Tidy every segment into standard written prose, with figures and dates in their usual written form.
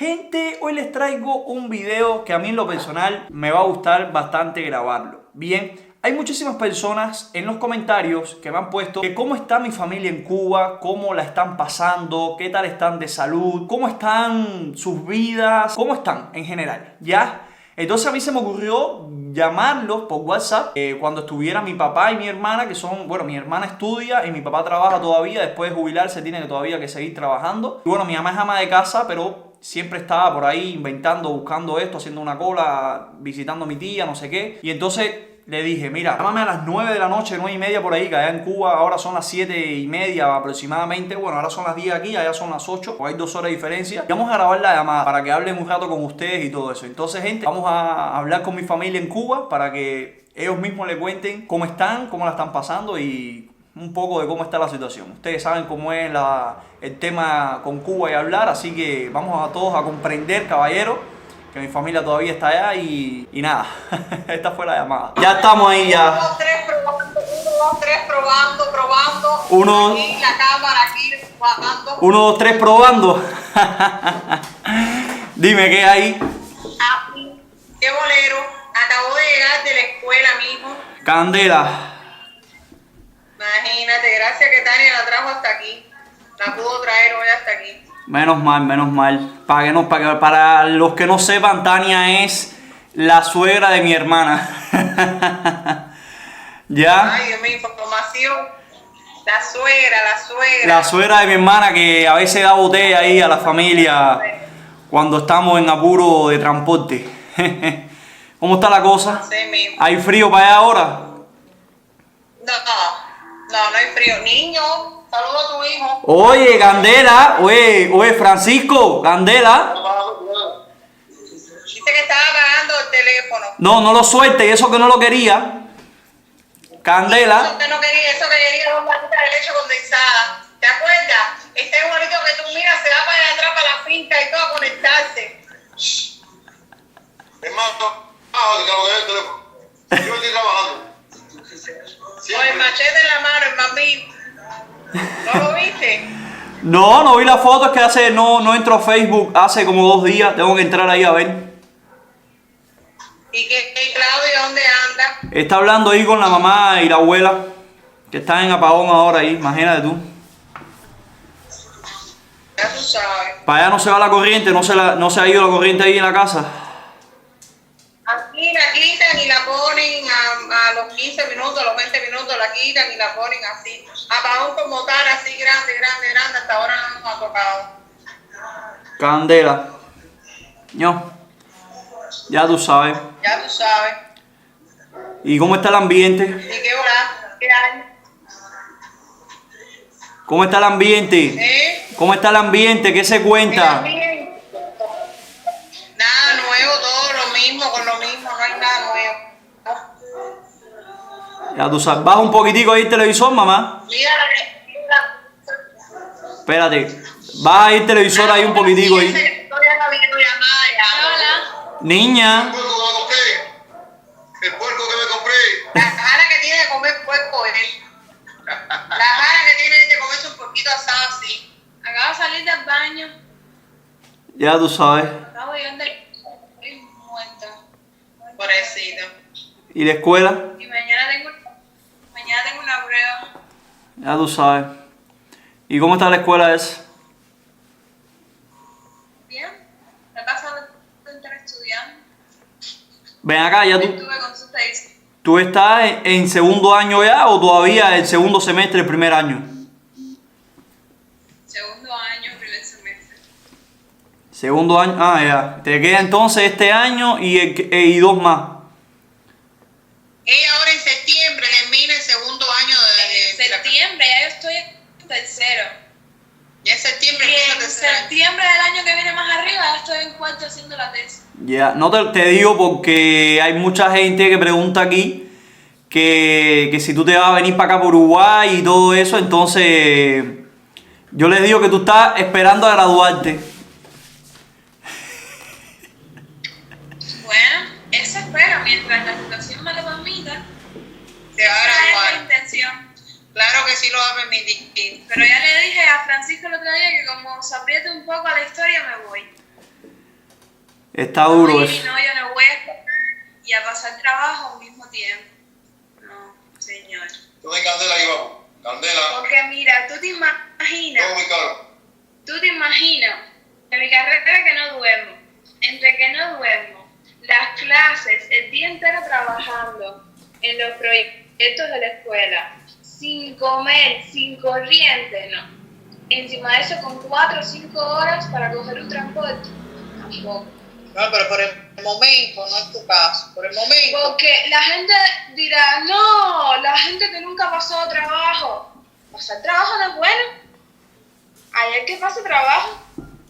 Gente, hoy les traigo un video que a mí en lo personal me va a gustar bastante grabarlo. Bien, hay muchísimas personas en los comentarios que me han puesto que cómo está mi familia en Cuba, cómo la están pasando, qué tal están de salud, cómo están sus vidas, cómo están en general, ¿ya? Entonces a mí se me ocurrió llamarlos por WhatsApp cuando estuviera mi papá y mi hermana, que son, bueno, mi hermana estudia y mi papá trabaja todavía, después de jubilarse tiene todavía que seguir trabajando. Y bueno, mi mamá es ama de casa, pero siempre estaba por ahí inventando, buscando esto, haciendo una cola, visitando a mi tía, no sé qué. Y entonces le dije, mira, llámame a las 9 de la noche, 9 y media por ahí, que allá en Cuba ahora son las 7 y media aproximadamente. Bueno, ahora son las 10 aquí, allá son las 8, o hay 2 horas de diferencia. Y vamos a grabar la llamada para que hablen un rato con ustedes y todo eso. Entonces, gente, vamos a hablar con mi familia en Cuba para que ellos mismos le cuenten cómo están, cómo la están pasando y un poco de cómo está la situación. Ustedes saben cómo es el tema con Cuba y hablar, así que vamos a todos a comprender, caballeros, que mi familia todavía está allá y nada, esta fue la llamada. Ya estamos ahí ya. 1, 2, 3 probando, 1, 2, 3 probando. Uno, aquí la cámara, aquí probando. 1, 2, 3 probando. Dime qué hay. Aquí, qué bolero. Acabo de llegar de la escuela, mijo. Candela. Imagínate, gracias que Tania la trajo hasta aquí. La pudo traer hoy hasta aquí. Menos mal, menos mal. Para los que no sepan, Tania es la suegra de mi hermana. ¿Ya? Ay, Dios mío, información. La suegra. La suegra de mi hermana que a veces da botella ahí a la familia cuando estamos en apuro de transporte. ¿Cómo está la cosa? Sí, mismo. ¿Hay frío para allá ahora? No hay frío. Niño, saludo a tu hijo. Oye, Candela, oye, Francisco, Candela. Dice que estaba apagando el teléfono. No lo suelte, y eso que no lo quería. Candela. Eso que no quería, eso que quería 2 latitas de leche condensada. ¿Te acuerdas? Este bonito que tú miras se va para allá atrás, para la finca y todo a conectarse. Hermano, que lo que es el teléfono. Yo estoy trabajando. Con el machete en la mano, el mami. ¿No lo viste? No vi la foto, es que no entro a Facebook hace como 2 días, tengo que entrar ahí a ver. ¿Y Claudio dónde anda? Está hablando ahí con la mamá y la abuela, que están en apagón ahora ahí, imagínate tú. Ya tú sabes. Para allá no se va la corriente, no se ha ido la corriente ahí en la casa. Aquí la quitan y la ponen a los 15 minutos, a los 20 minutos la quitan y la ponen así. Apagón como tal, así grande, hasta ahora no nos ha tocado. Candela. No, ya tú sabes. Ya tú sabes. ¿Y cómo está el ambiente? ¿Y qué hora? ¿Qué hay? ¿Cómo está el ambiente? ¿Cómo está el ambiente? ¿Qué se cuenta? Nada nuevo, todo lo mismo, con lo mismo, no hay nada nuevo. Ya tú sabes. Baja un poquitico ahí el televisor, mamá. Mira. Espérate. Baja ahí el televisor ahí un poquitico ahí. Estoy en la videollamada ya. Hola. Niña. El puerco que me compré. La jara que tiene de comer puerco él. La jara que tiene de comerse un poquito asado así. Acabo de salir del baño. Ya tú sabes. Acabo de llegar estoy muerta. Pobrecito. ¿Y la escuela? Y mañana tengo una prueba. Ya tú sabes. ¿Y cómo está la escuela esa? Bien. Me pasa de estar estudiando. Ven acá, ya Estuve con sus seis. ¿Tú estás en segundo año ya o todavía el segundo semestre, el primer año? Segundo año, primer semestre. Segundo año, ya. Te queda entonces este año y 2 más. Ella ahora en septiembre termina el segundo año En septiembre, ya yo estoy en tercero. Ya en septiembre Y empieza en tercer año. septiembre del año que viene más arriba, ya estoy en cuarto haciendo la tesis. Ya, no te digo porque hay mucha gente que pregunta aquí que si tú te vas a venir para acá por Uruguay y todo eso, entonces yo les digo que tú estás esperando a graduarte. Bueno, eso espero, mientras la situación me lo permita. Se va a Esa es la graduar. intención. Claro que sí lo va a permitir. Pero ya le dije a Francisco el otro día que como se apriete un poco la historia me voy. Está duro Sí, eso. no, yo no voy a estar y a pasar trabajo al mismo tiempo. No, señor. Tú de Candela ahí vamos. Candela, Porque mira, tú te imaginas, todo muy caro. en mi carrera que no duermo, entre que no duermo, las clases, el día entero trabajando en los proyectos de la escuela, sin comer, sin corriente, no. Encima de eso con 4 o 5 horas para coger un transporte, tampoco. No, pero por el momento, no es tu caso. Por el momento. Porque la gente dirá, no, la gente que nunca pasó trabajo. Pasar trabajo no es bueno. Ayer que pase trabajo.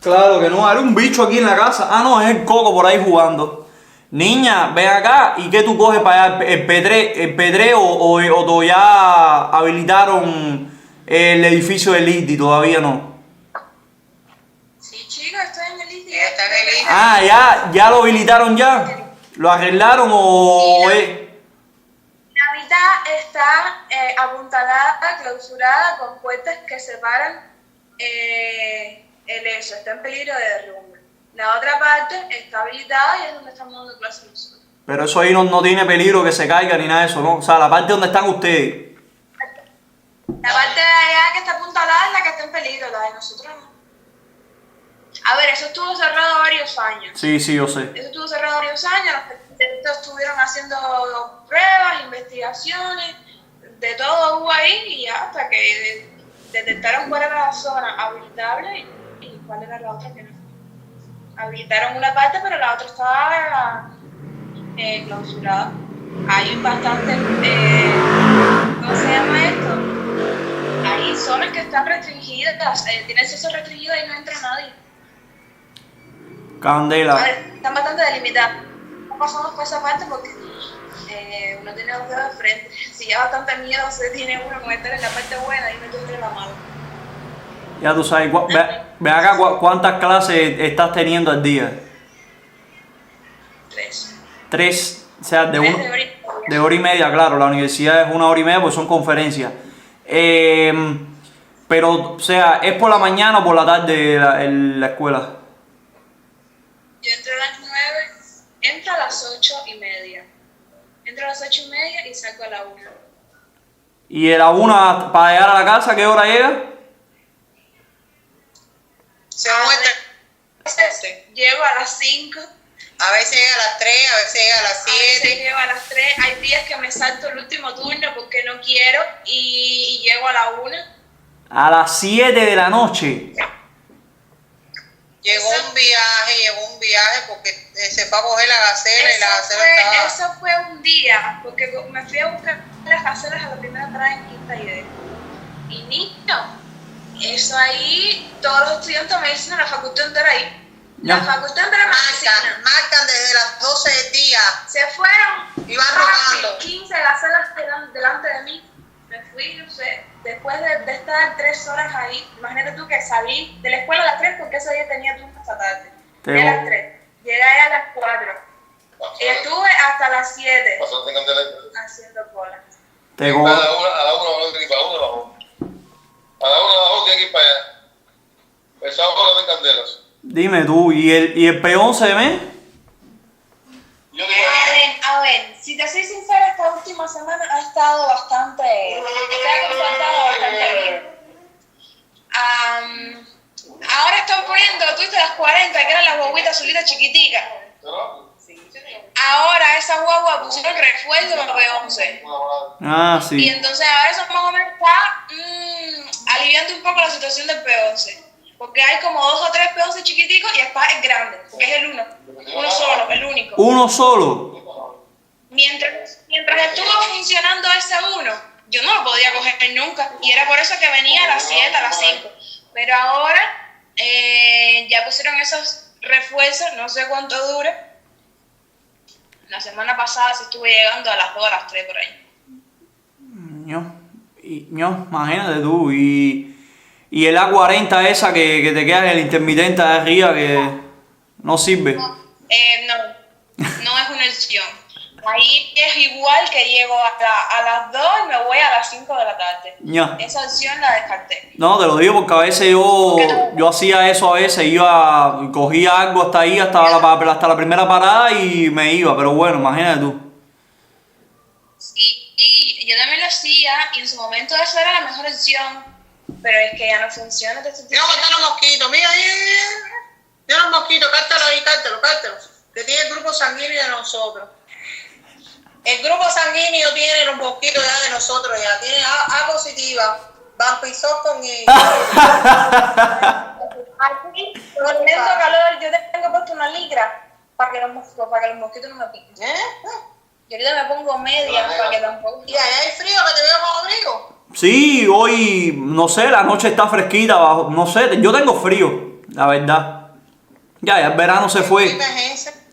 Claro que no, hay un bicho aquí en la casa. Ah, no, es el Coco por ahí jugando. Niña, ven acá. ¿Y qué tú coges para allá? ¿El pedreo o ya habilitaron el edificio del ITI? Todavía no. Sí, chica, estoy en el ITI. Está en el ITI. Ah, ya lo habilitaron ya. ¿Lo arreglaron o La mitad está apuntalada, clausurada, con puertas que separan el eso. Está en peligro de derrumbe. La otra parte está habilitada y es donde estamos dando clases nosotros. Pero eso ahí no tiene peligro que se caiga ni nada de eso, ¿no? O sea, la parte donde están ustedes. La parte de allá que está apuntalada es la que está en peligro, la de nosotros no. A ver, eso estuvo cerrado varios años. Sí, yo sé. Eso estuvo cerrado varios años, los arquitectos estuvieron haciendo pruebas, investigaciones, de todo hubo ahí y ya hasta que detectaron cuál era la zona habilitable y cuál era la otra que no. Habilitaron una parte, pero la otra estaba clausurada. Hay bastante, ¿cómo se llama esto? Hay zonas que están restringidas, tienen acceso restringido y no entra nadie. A Candela. ver, están bastante delimitadas. No pasamos por esa parte porque uno tiene los dedos de frente. Si ya bastante miedo se tiene uno con estar en la parte buena y no estar en la mala. Ya tú sabes, ve acá cuántas clases estás teniendo al día. 3. 3, o sea, de 3 1. de ahorita. De hora y media, claro, la universidad es 1 hora y media porque son conferencias. Pero, o sea, ¿es por la mañana o por la tarde la escuela? Yo entro a las 9, entro a las 8:30. Entro a las 8:30 y salgo a la 1. ¿Y de la 1 para llegar a la casa, qué hora llega? Se muestra. Llego a las 5. A veces llega a las 3, a veces llega a las A veces 7. llego a las 3. Hay días que me salto el último turno porque no quiero y llego a la 1. A las 7 de la noche. Llegó un viaje porque se fue a coger la gacela y la gacela estaba. Eso fue un día, porque me fui a buscar las gacelas a la primera entrada en Quinta Idea. Y niño, eso ahí, todos los estudiantes de medicina, la facultad entera ahí. La Ya. facultad entera de medicina. Marcan desde las 12 del día. Se fueron. Iban fácil, rodando. 15 gacelas delante de mí. Me fui, no sé, después de estar 3 horas ahí, imagínate tú que salí de la escuela a las 3 porque ese día tenía turno hasta tarde. Te De voy. las 3. Llegué ahí a las 4. Y estuve hasta las 7 Bastante Candela. haciendo cola. A la 1 vamos a ir para 1 bajó. A la 1 bajó, tiene que ir para allá. Esa hora de Candelas. Dime tú, ¿y el peón se ve? Yo digo, A ver, si te soy sincera, esta última semana ha estado bastante, se ha comportado bastante bien. Ahora están poniendo, tú viste las 40, que eran las guaguitas azulitas chiquiticas. Ahora esa guagua pusieron refuerzo para P11. Ah, Y sí. entonces ahora eso más o menos está aliviando un poco la situación del P11. Porque hay como 2 o 3 P11 chiquiticos y después es grande, porque es el uno solo, el único. ¿Uno solo? Mientras estuvo funcionando ese uno, yo no lo podía coger nunca. Y era por eso que venía a las 7, a las 5. Pero ahora ya pusieron esos refuerzos, no sé cuánto dura. La semana pasada sí estuve llegando a las 2, a las 3 por ahí. Imagínate tú, y el A40 esa que te queda en el intermitente de arriba que no sirve. No es una opción. Ahí es igual que llego a las 2 y me voy a las 5 de la tarde. Ya. Esa opción la descarté. No, te lo digo porque a veces yo hacía eso, a veces cogía algo hasta ahí, hasta la primera parada y me iba, pero bueno, imagínate tú. Sí, yo también lo hacía y en su momento eso era la mejor opción, pero es que ya no funciona. Mira cómo están los mosquitos, mira, mira los mosquitos, cártalo ahí, cártalo. Que tiene el grupo sanguíneo de nosotros. El grupo sanguíneo tiene los mosquitos ya de nosotros, ya tiene A positiva, vampisor con Aquí, con tanto calor, yo tengo puesto una ligra para que los mosquitos no me piquen. Yo ahorita me pongo media para que tampoco... Y allá hay frío, que te veo con abrigo. Sí, hoy, no sé, la noche está fresquita, no sé, yo tengo frío, la verdad. Ya el verano se fue.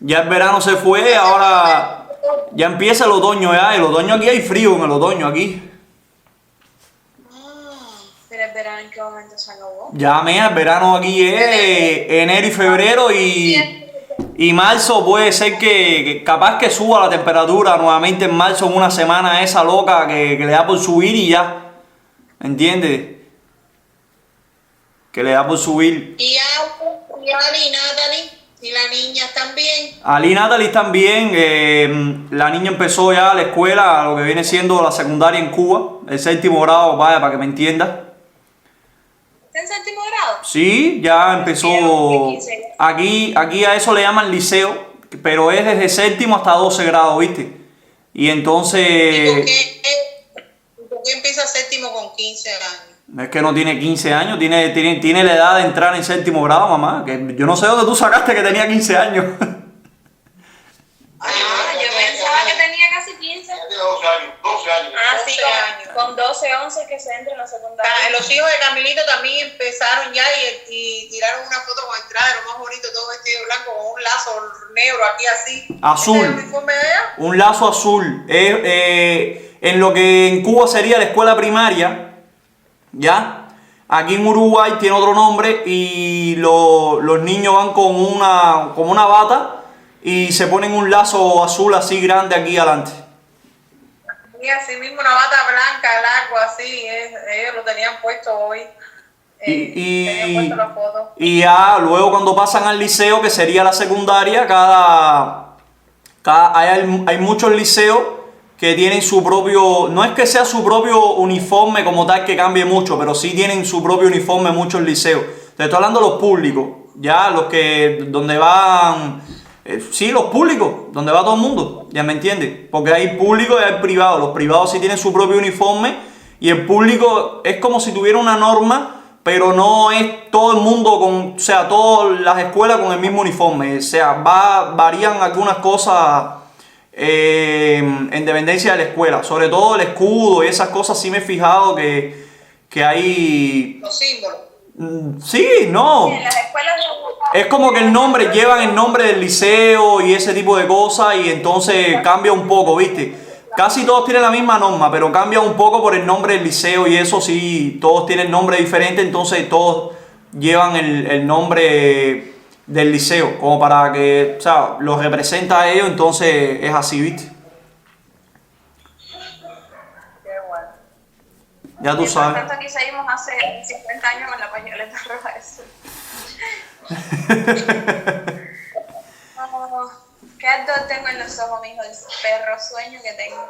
Ya el verano se fue, ahora ya empieza el otoño ya. El otoño aquí hay frío en el otoño aquí. Pero el verano en qué momento se acabó. Ya, mira, el verano aquí es enero y febrero y marzo puede ser que capaz que suba la temperatura nuevamente en marzo en una semana esa loca que le da por subir y ya. ¿Entiendes? Que le da por subir. Y Ali y Natalie, y las niñas también. Ali y Natalie también. La niña empezó ya la escuela, lo que viene siendo la secundaria en Cuba, el 7º grado, vaya, para que me entiendas. ¿Está en 7º grado? Sí, ya empezó. Aquí a eso le llaman liceo, pero es desde 7º hasta 12 grados, ¿viste? Y entonces. ¿Y por qué empieza 7º con 15 años? Es que no tiene 15 años, tiene la edad de entrar en 7º grado, mamá. Que yo no sé dónde tú sacaste que tenía 15 años. Yo pensaba que tenía casi 15. Tiene 12 años, 12 años. Sí, Con 12, 11 que se entra en la secundaria. Los hijos de Camilito también empezaron ya y tiraron una foto con el traje, lo más bonito, todo vestido de blanco, con un lazo negro aquí así. Azul. ¿Ese es el uniforme de ella? Un lazo azul. En lo que en Cuba sería la escuela primaria, ¿ya? Aquí en Uruguay tiene otro nombre y los niños van con una bata y se ponen un lazo azul así grande aquí adelante. Y así mismo una bata blanca, largo, así, ellos lo tenían puesto hoy. Tenían puesto la foto. Y ya luego cuando pasan al liceo, que sería la secundaria, hay muchos liceos que tienen su propio, no es que sea su propio uniforme como tal que cambie mucho, pero sí tienen su propio uniforme muchos liceos. Te estoy hablando de los públicos, ya donde van, sí, los públicos, donde va todo el mundo, ya me entiendes, porque hay públicos y hay privados. Los privados sí tienen su propio uniforme y el público es como si tuviera una norma, pero no es todo el mundo todas las escuelas con el mismo uniforme, o sea, varían algunas cosas. En dependencia de la escuela, sobre todo el escudo y esas cosas, sí me he fijado que hay. Los símbolos. Sí, no. En las escuelas Es como que llevan el nombre del liceo y ese tipo de cosas y entonces cambia un poco, ¿viste? Casi todos tienen la misma norma, pero cambia un poco por el nombre del liceo y eso sí, todos tienen nombre diferente, entonces todos llevan el nombre del liceo, como para que, o sea, los representa a ellos, entonces es así, ¿viste? Qué bueno. Ya tú sabes. Tanto aquí seguimos hace 50 años con la pañoleta roja eso. ¿Qué ardor tengo en los ojos, mijo? El perro sueño que tengo.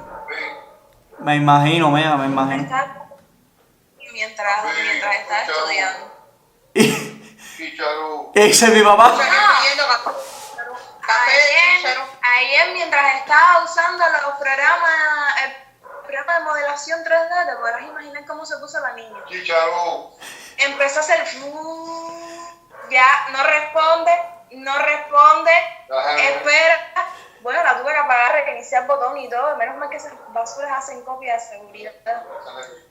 Me imagino, me imagino. Mientras estaba estudiando. Chicharo. Ese es mi papá. Ayer mientras estaba usando el programa de modelación 3D, te podrás imaginar cómo se puso la niña. Chicharo. Empezó a hacer ya no responde, espera. Bueno, la tuve que apagar, reiniciar el botón y todo. Menos mal que esas basuras hacen copia de seguridad.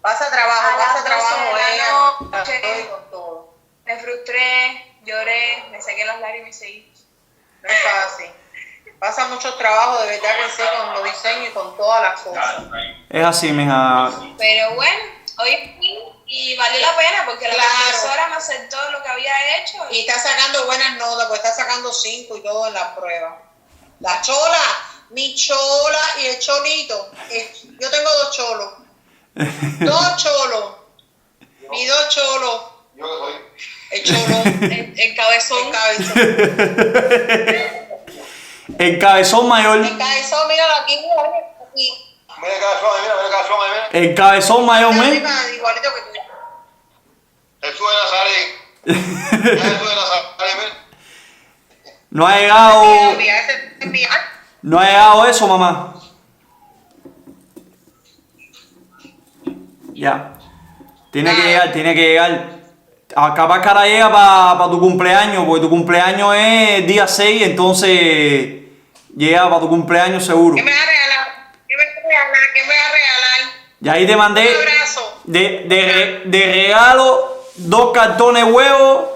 Pasa trabajo, con todo. Me frustré, lloré, me saqué las lágrimas y seguí. No es fácil. Pasa mucho trabajo, de verdad que sí, con los diseños y con todas las cosas. Es así, mija. Pero bueno, hoy y valió la pena porque la profesora me aceptó lo que había hecho. Y está sacando buenas notas, pues está sacando 5 y todo en la prueba. La chola, mi chola y el cholito. Yo tengo 2 cholos. 2 cholos. Mis 2 cholos. Yo que soy. El cholo. El cabezón. El cabezón. El cabezón mayor. El cabezón, míralo aquí. Aquí. Mira el cabezón, mira el cabezón, mira. El cabezón mayor, men. Igualito que tú. Jesús de Nazaret. Jesús de Nazaret, mira. No ha llegado. Ese es mi- No ha llegado eso, mamá. Ya. Tiene que llegar, tiene que llegar. Capaz que ahora llega para tu cumpleaños, porque tu cumpleaños es día 6, entonces llega para tu cumpleaños seguro. ¿Qué me va a regalar? ¿Qué me va a regalar? ¿Qué me va a regalar? Y ahí te mandé Un abrazo. de regalo 2 cartones de huevos,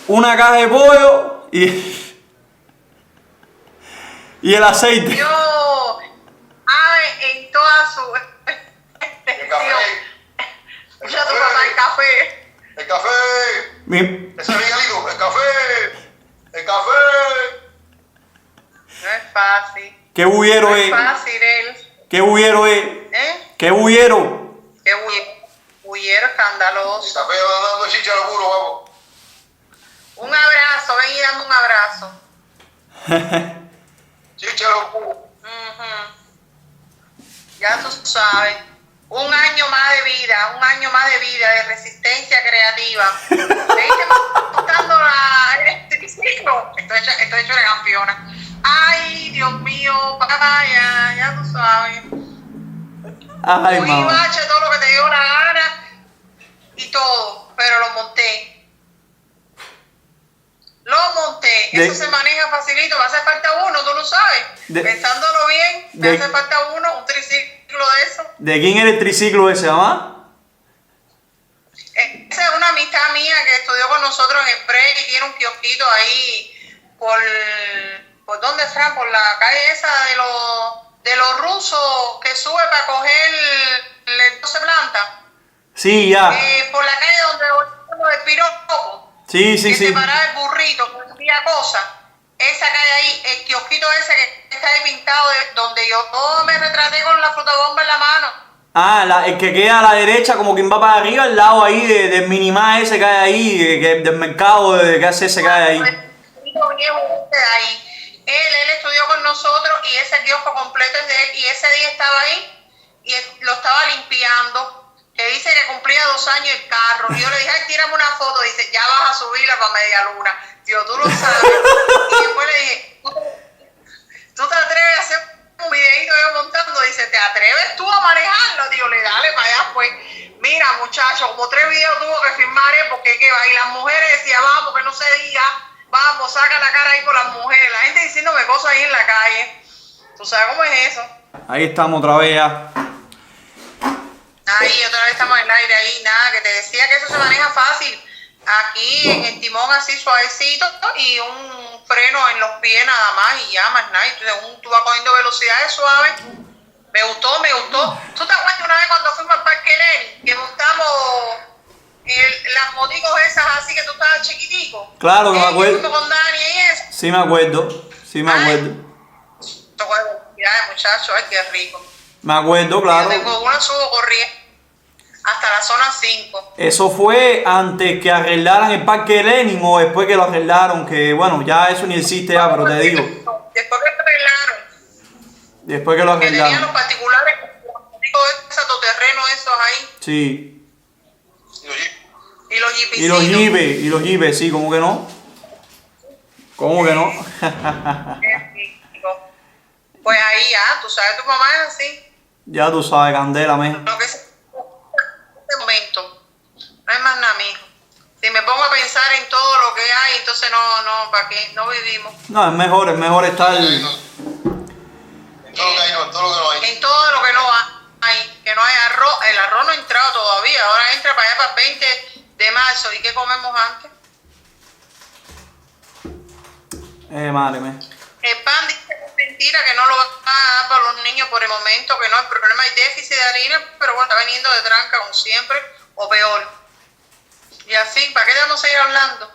una caja de pollo y el aceite. Yo, ave en toda su El café. Escucha a tu papá, el café. El café. Mi- Ese Miguelito, el café. El café. No es fácil. ¿Qué bullero No es? es fácil él. ¿Qué bullero es? ¿Eh? ¿Qué bullero? Qué bullero El escandaloso. café va dando chicha lo puro, vamos. Un abrazo, ven y dame un abrazo. Chicha lo puro. Ujú. Ya tú sabes. Un año más de vida, de resistencia creativa. ¿Veis montando el triciclo? Estoy hecho de campeona. Ay, Dios mío, papá, ya tú sabes. Ay, Fui mamá. bache todo lo que te dio la gana y todo, pero lo monté. De- Eso se maneja facilito, me hace falta uno, tú lo sabes. De- Pensándolo bien, me de- hace falta uno, un triciclo de eso. ¿De quién era el triciclo ese, mamá? Esa es una amistad mía que estudió con nosotros en el pre y tiene un kiosquito ahí ¿por dónde, Fran? Por la calle esa de los rusos que sube para coger el 12 planta. Sí, ya. Por la calle donde el piropo. Sí, sí, que sí. se paraba el burrito, que hacía cosas. Esa calle ahí, el kiosquito ese que está ahí pintado, donde yo me retraté con la frutabomba en la mano. Ah, el que queda a la derecha, como quien va para arriba, al lado ahí del minimá ese que hay ahí, del mercado que hace ese que hay ahí. El viejo ese de ahí. Él estudió con nosotros y ese kiosco completo es de él. Y ese día estaba ahí y lo estaba limpiando. Que dice que cumplía 2 años el carro. Y yo le dije, ay, tírame una foto. Dice, ya vas a subirla para media luna. Digo, tú lo sabes. Y después le dije, ¿tú te atreves a hacer un videito yo montando? Dice, ¿te atreves tú a manejarlo? Digo, le dale para allá, pues. Mira, muchacho, como 3 videos tuvo que filmar él porque que va. Y las mujeres decían, vamos, que no se diga. Vamos, saca la cara ahí por las mujeres. La gente diciéndome cosas ahí en la calle. ¿Tú sabes cómo es eso? Ahí estamos otra vez ya. Ahí otra vez estamos en el aire ahí, nada, que te decía que eso se maneja fácil. Aquí en el timón así suavecito y un freno en los pies nada más y ya más nada. Y tú vas cogiendo velocidades suaves. Me gustó. ¿Tú te acuerdas una vez cuando fuimos al Parque Lenin? Que montamos las moticos esas así que tú estabas chiquitico. Claro que me Que acuerdo. fuimos con Dani y eso. Sí me acuerdo, sí me acuerdo. Esto fue velocidades, muchachos, ay, qué rico. Me acuerdo, claro. Yo tengo una subo corriendo hasta la zona 5. Eso fue antes que arreglaran el Parque Lenin o después que lo arreglaron, que bueno, ya eso ni existe ya, pero te digo. Después que arreglaron, Después que lo que tenían los arreglaron. particulares, todo ese todoterreno esos ahí, Sí. Y los jeep. y los jipicitos. Y los jipes, sí, ¿cómo que no? ¿Cómo que no? Qué rico. Pues ahí ya, tú sabes, tu mamá es así. Ya tú sabes, candela, men. Lo que es este momento, no es más nada, mijo. Si me pongo a pensar en todo lo que hay, entonces no, ¿para qué? No vivimos. No, es mejor estar. En todo lo que hay, no, en todo lo que no hay. En todo lo que no hay, que no hay arroz, el arroz no ha entrado todavía, ahora entra para allá para el 20 de marzo. ¿Y qué comemos antes? Madre mía. El pan dice que es mentira, que no lo van a dar para los niños por el momento, que no hay problema, hay déficit de harina, pero bueno, está viniendo de tranca como siempre, o peor. Y así, ¿para qué vamos a ir hablando?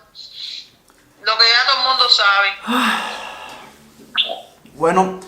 Lo que ya todo el mundo sabe. Bueno,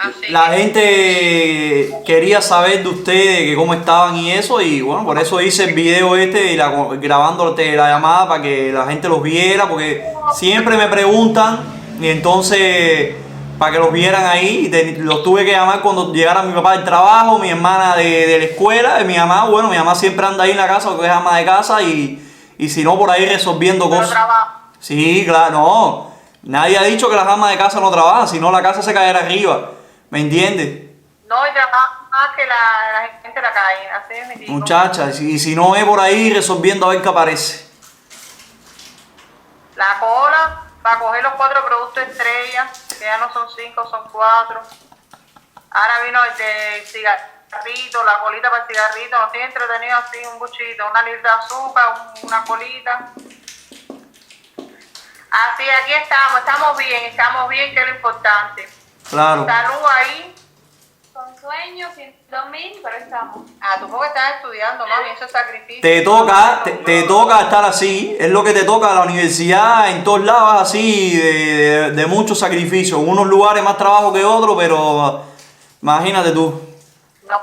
Así la que- gente quería saber de ustedes, que cómo estaban y eso, y bueno, por eso hice el video este y grabándote la llamada para que la gente los viera, porque siempre me preguntan y entonces para que los vieran ahí, los tuve que llamar cuando llegara mi papá del trabajo, mi hermana de la escuela, y mi mamá, bueno, mi mamá siempre anda ahí en la casa porque es ama de casa y si no por ahí resolviendo Pero cosas. trabajo. Sí, claro, no. Nadie ha dicho que las amas de casa no trabajan, si no la casa se caerá arriba. ¿Me entiendes? No, y trabaja más que la gente de la calle. Así es mi tío. Muchacha, y si no es por ahí resolviendo a ver qué aparece. La cola para coger los 4 productos estrella, que ya no son 5, son 4. Ahora vino el de cigarrito, la colita para el cigarrito. Nos tiene entretenido así, un buchito, una libra de azúcar, una colita. Así, aquí estamos bien, que es lo importante. Claro. Salud ahí. Con sueños, sin dormir, pero estamos. Ah, tú porque estás estudiando, mami, eso es sacrificio. Te toca estar así, es lo que te toca a la universidad, en todos lados así, de mucho sacrificio. En unos lugares más trabajo que otros, pero imagínate tú. No.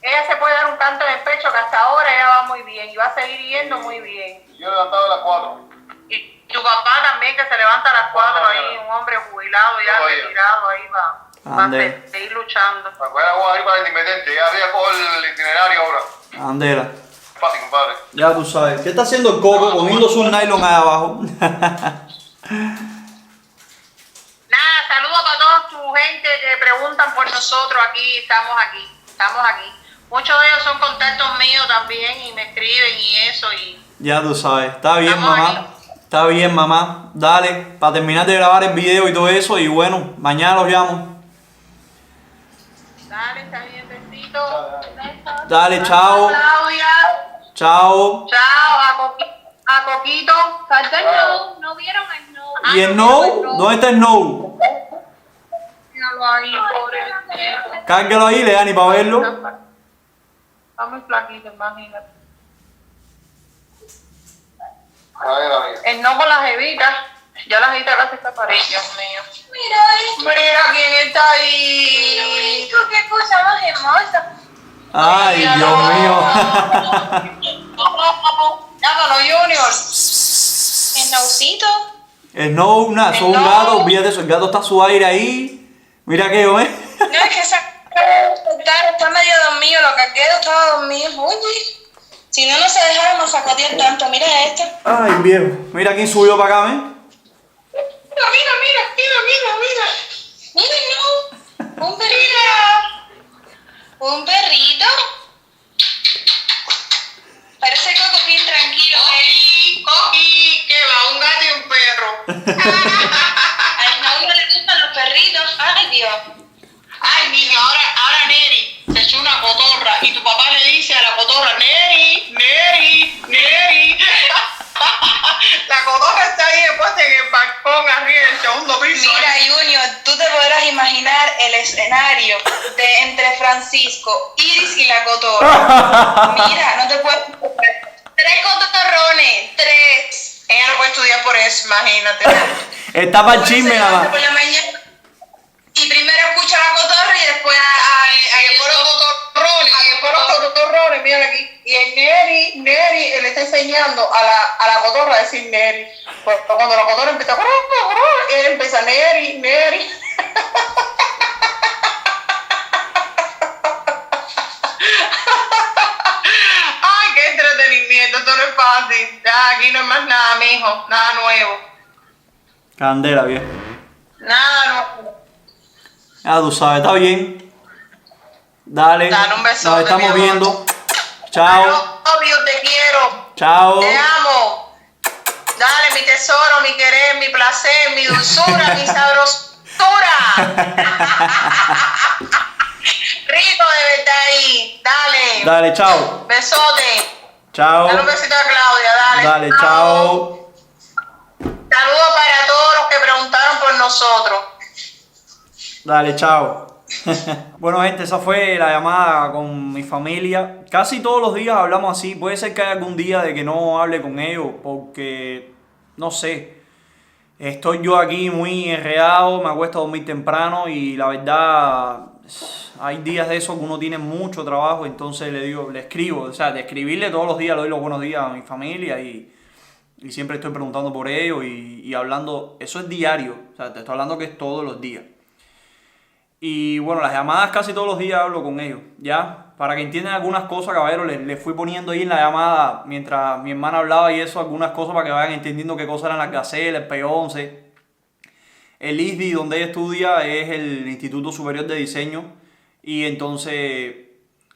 Ella se puede dar un canto en el pecho que hasta ahora ella va muy bien y va a seguir yendo muy bien. Yo levantaba a las 4. Y tu papá también, que se levanta a las 4 ahí, un hombre jubilado ya Oye. retirado, ahí va a Ande. seguir luchando. Me acuerdo ahí para el independiente. Ya había coger el itinerario ahora. Andela. Fácil, compadre. Ya tú sabes. ¿Qué está haciendo el coco? Comiendo su nylon ahí abajo. Nada, saludos para toda tu gente que preguntan por nosotros estamos aquí. Muchos de ellos son contactos míos también y me escriben y eso y Ya tú sabes. Está bien, Estamos mamá. aquí. Está bien, mamá. Dale, para terminar de grabar el video y todo eso. Y bueno, mañana los llamo. dale, está bien, besito. Dale, chao. Claudia, Chao. chao, a Coquito. Falta el no. ¿No vieron el no? ¿Y el no? ¿Dónde está el no? Míralo ahí, pobre. Cárgalo ahí, Leani, para verlo. Está muy flaquito, imagínate. Ahí la mía. El no con las jevitas. Ya la jevita casi está para Dios mío. Mira esto. Mira quién está ahí. Qué cosa más hermosa. Ay, Dios mío. Llámalo, Junior. El naucito. El no, nada, son un El no. gato, olvídate eso, el gato está a su aire ahí. Mira que yo, ¿eh? No, es que está medio dormido, lo que quedó estaba dormido. Oye. Si no, no se dejara masacotear tanto. Mira esto. Ay, viejo. Mira quién subió para acá, ¿eh? Mira, no. Un perrito. Un perrito. Parece Coco bien tranquilo, ¿eh? Coqui, que va, un gato y un perro. A uno le gustan los perritos. Ay, Dios. Ay, niño, ahora Neri se echó una cotorra y tu papá le dice a la cotorra, Neri. La cotorra está ahí después en el balcón arriba del segundo piso. Mira, Junior, tú te podrás imaginar el escenario de entre Francisco, Iris y la cotorra. Mira, no te puedes... 3 cotorrones, 3. Ella no puede estudiar por eso, imagínate. Está para el chisme nada más. Por la mañana. Y primero escucha a la cotorra y después Y después los cotorrones, mira aquí. Y el Neri, él está enseñando a la cotorra a decir Neri. Pues cuando la cotorra empieza, él empieza Neri. Ay, qué entretenimiento, esto no es fácil. Ya, aquí no es más nada, mijo, nada nuevo. Candela, viejo. Nada nuevo. Ya tú sabes, está bien. Dale. Dale un besote, Nos estamos mi amor. viendo. Chao. Obvio, te quiero. Chao. Te amo. Dale, mi tesoro, mi querer, mi placer, mi dulzura, mi sabrosura. Rico de verte ahí. Dale. Dale, chao. Besote. Chao. Dale un besito a Claudia, dale. Dale, chao. Saludos para todos los que preguntaron por nosotros. Dale, chao. Bueno, gente, esa fue la llamada con mi familia. Casi todos los días hablamos así. Puede ser que haya algún día de que no hable con ellos porque, no sé, Estoy yo aquí muy enredado, me acuesto a dormir temprano y la verdad hay días de esos que uno tiene mucho trabajo, entonces le escribo, o sea, de escribirle todos los días, le doy los buenos días a mi familia y siempre estoy preguntando por ellos y hablando, eso es diario, o sea, te estoy hablando que es todos los días. Y bueno, las llamadas casi todos los días hablo con ellos, ¿ya? Para que entiendan algunas cosas, caballero, les fui poniendo ahí en la llamada, mientras mi hermana hablaba y eso, algunas cosas para que vayan entendiendo qué cosas eran las gacelas, el P11. El ISDI, donde ella estudia, es el Instituto Superior de Diseño. Y entonces,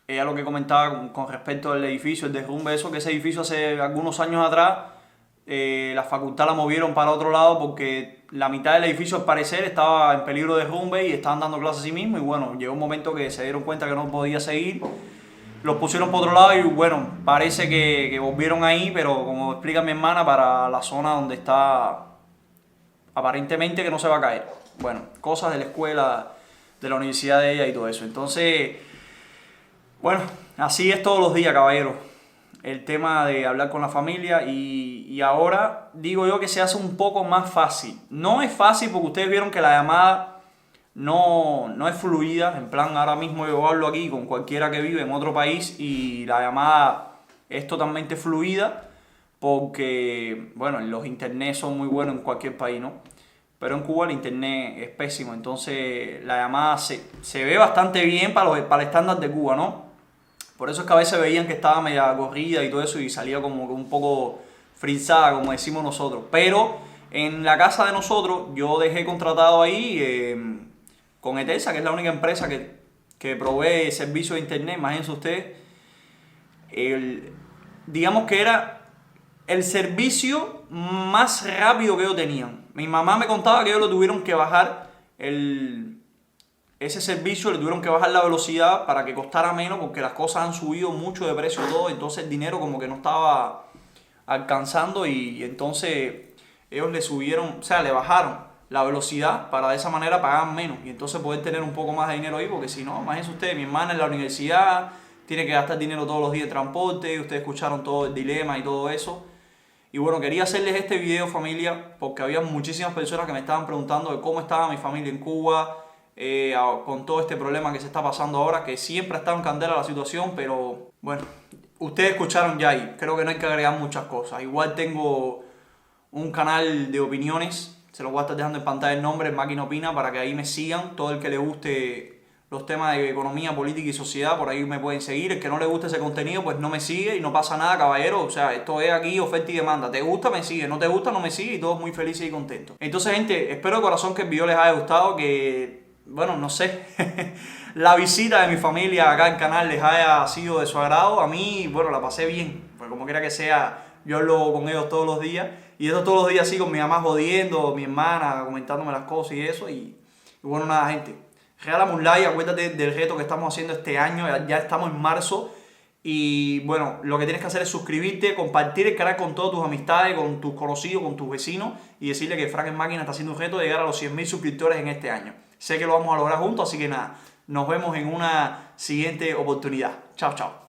ella lo que comentaba con respecto al edificio, el derrumbe, eso, que ese edificio hace algunos años atrás, la facultad la movieron para otro lado porque la mitad del edificio al parecer estaba en peligro de derrumbe y estaban dando clases a sí mismos y bueno, llegó un momento que se dieron cuenta que no podía seguir, los pusieron por otro lado y bueno, parece que volvieron ahí, pero como explica mi hermana, para la zona donde está aparentemente que no se va a caer. Bueno, cosas de la escuela, de la universidad de ella y todo eso. Entonces, bueno, así es todos los días, caballero, el tema de hablar con la familia y ahora digo yo que se hace un poco más fácil. No es fácil porque ustedes vieron que la llamada no es fluida, en plan ahora mismo yo hablo aquí con cualquiera que vive en otro país y la llamada es totalmente fluida porque, bueno, los internet son muy buenos en cualquier país, ¿no? Pero en Cuba el internet es pésimo, entonces la llamada se ve bastante bien para el estándar de Cuba, ¿no? Por eso es que a veces veían que estaba media corrida y todo eso y salía como un poco frisada, como decimos nosotros. Pero en la casa de nosotros yo dejé contratado ahí con Etelsa, que es la única empresa que provee servicio de internet, imagínense ustedes. Digamos que era el servicio más rápido que ellos tenían. Mi mamá me contaba que ellos lo tuvieron que bajar ese servicio, le tuvieron que bajar la velocidad para que costara menos porque las cosas han subido mucho de precio todo, entonces el dinero como que no estaba alcanzando y entonces ellos le subieron, o sea, le bajaron la velocidad para de esa manera pagar menos y entonces poder tener un poco más de dinero ahí porque si no, imagínense ustedes, mi hermana en la universidad tiene que gastar dinero todos los días de transporte, ustedes escucharon todo el dilema y todo eso. Y bueno, quería hacerles este video, familia, porque había muchísimas personas que me estaban preguntando de cómo estaba mi familia en Cuba, con todo este problema que se está pasando ahora, que siempre ha estado en candela la situación, pero bueno, ustedes escucharon ya ahí, creo que no hay que agregar muchas cosas. Igual tengo un canal de opiniones, se los voy a estar dejando en pantalla el nombre, Máquina Opina, para que ahí me sigan, todo el que le guste los temas de economía, política y sociedad, por ahí me pueden seguir. El que no le guste ese contenido, pues no me sigue y no pasa nada, caballero. O sea, esto es aquí oferta y demanda. ¿Te gusta? Me sigue. ¿No te gusta? No me sigue y todos muy felices y contentos. Entonces, gente, espero de corazón que el video les haya gustado, que, bueno, no sé, la visita de mi familia acá al canal les haya sido de su agrado. A mí, bueno, la pasé bien, pues como quiera que sea, yo hablo con ellos todos los días. Y eso todos los días así con mi mamá jodiendo, mi hermana comentándome las cosas y eso. Y bueno, nada, gente. Regálame un like, acuérdate del reto que estamos haciendo este año, ya estamos en marzo. Y bueno, lo que tienes que hacer es suscribirte, compartir el canal con todas tus amistades, con tus conocidos, con tus vecinos y decirle que Frank en Máquina está haciendo un reto de llegar a los 100.000 suscriptores en este año. Sé que lo vamos a lograr juntos, así que nada, nos vemos en una siguiente oportunidad. Chao, chao.